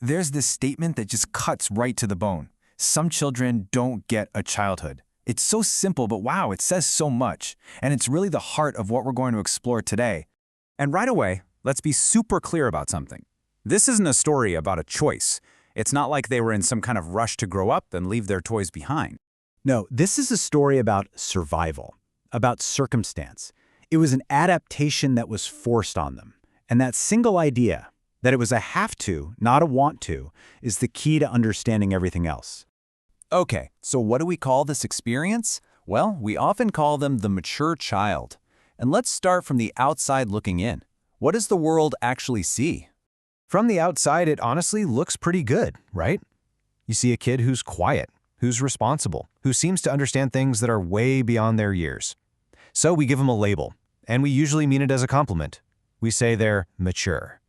There's this statement that just cuts right to the bone. Some children don't get a childhood. It's so simple, but wow, it says so much. And it's really the heart of what we're going to explore today. And right away, let's be super clear about something. This isn't a story about a choice. It's not like they were in some kind of rush to grow up and leave their toys behind. No, this is a story about survival, about circumstance. It was an adaptation that was forced on them. And that single idea, that it was a have to, not a want to, is the key to understanding everything else. Okay, so what do we call this experience? Well, we often call them the mature child. And let's start from the outside looking in. What does the world actually see? From the outside, it honestly looks pretty good, right? You see a kid who's quiet, who's responsible, who seems to understand things that are way beyond their years. So we give them a label, and we usually mean it as a compliment. We say they're mature.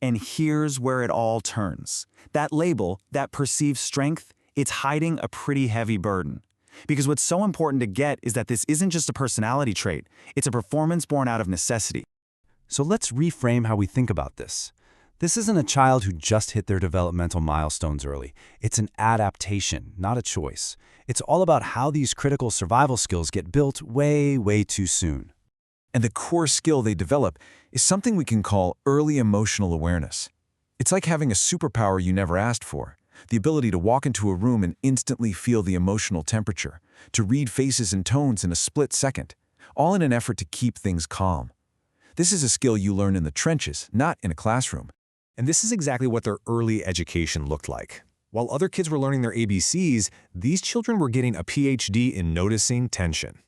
And here's where it all turns. That label, that perceived strength, it's hiding a pretty heavy burden. Because what's so important to get is that this isn't just a personality trait, it's a performance born out of necessity. So let's reframe how we think about this. This isn't a child who just hit their developmental milestones early. It's an adaptation, not a choice. It's all about how these critical survival skills get built way, way too soon. And the core skill they develop is something we can call early emotional awareness. It's like having a superpower you never asked for. The ability to walk into a room and instantly feel the emotional temperature, to read faces and tones in a split second, all in an effort to keep things calm. This is a skill you learn in the trenches, not in a classroom. And this is exactly what their early education looked like. While other kids were learning their ABCs, these children were getting a PhD in noticing tension.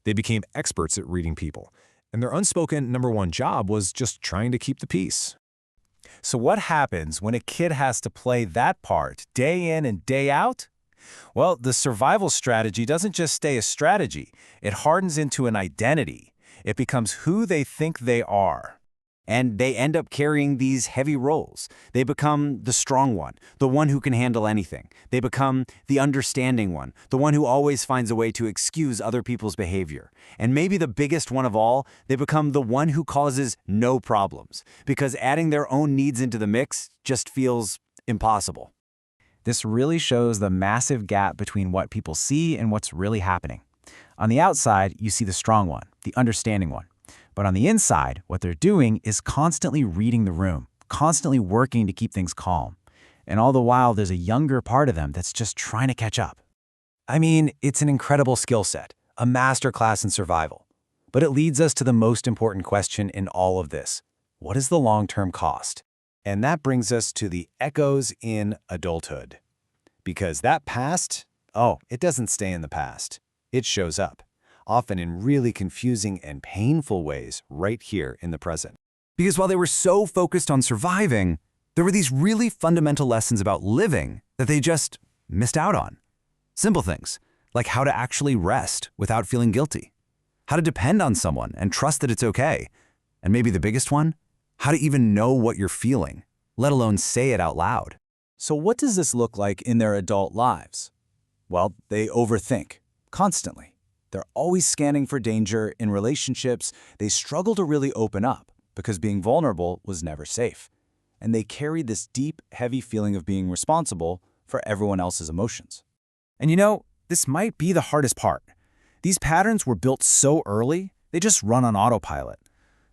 They became experts at reading people, and their unspoken #1 job was just trying to keep the peace. So what happens when a kid has to play that part day in and day out? Well, the survival strategy doesn't just stay a strategy. It hardens into an identity. It becomes who they think they are. And they end up carrying these heavy roles. They become the strong one, the one who can handle anything. They become the understanding one, the one who always finds a way to excuse other people's behavior. And maybe the biggest one of all, they become the one who causes no problems, because adding their own needs into the mix just feels impossible. This really shows the massive gap between what people see and what's really happening. On the outside, you see the strong one, the understanding one. But on the inside, what they're doing is constantly reading the room, constantly working to keep things calm. And all the while, there's a younger part of them that's just trying to catch up. I mean, it's an incredible skill set, a masterclass in survival. But it leads us to the most important question in all of this. What is the long-term cost? And that brings us to the echoes in adulthood. Because that past, it doesn't stay in the past. It shows up, often in really confusing and painful ways right here in the present. Because while they were so focused on surviving, there were these really fundamental lessons about living that they just missed out on. Simple things, like how to actually rest without feeling guilty, how to depend on someone and trust that it's okay, and maybe the biggest one, how to even know what you're feeling, let alone say it out loud. So what does this look like in their adult lives? Well, they overthink, constantly. They're always scanning for danger. In relationships, they struggle to really open up because being vulnerable was never safe. And they carry this deep, heavy feeling of being responsible for everyone else's emotions. And this might be the hardest part. These patterns were built so early, they just run on autopilot.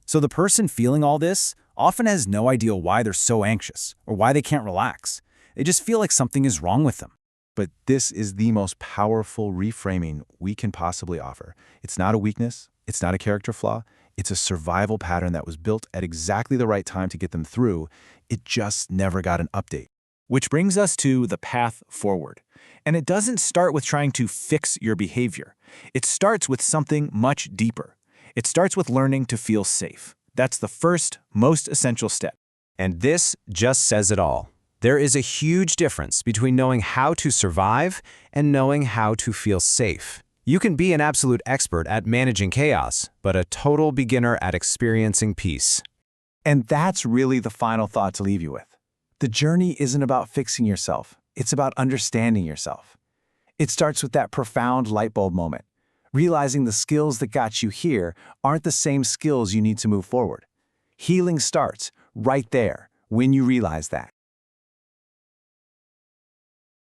So the person feeling all this often has no idea why they're so anxious or why they can't relax. They just feel like something is wrong with them. But this is the most powerful reframing we can possibly offer. It's not a weakness. It's not a character flaw. It's a survival pattern that was built at exactly the right time to get them through. It just never got an update. Which brings us to the path forward. And it doesn't start with trying to fix your behavior. It starts with something much deeper. It starts with learning to feel safe. That's the first, most essential step. And this just says it all. There is a huge difference between knowing how to survive and knowing how to feel safe. You can be an absolute expert at managing chaos, but a total beginner at experiencing peace. And that's really the final thought to leave you with. The journey isn't about fixing yourself. It's about understanding yourself. It starts with that profound light bulb moment, realizing the skills that got you here aren't the same skills you need to move forward. Healing starts right there when you realize that.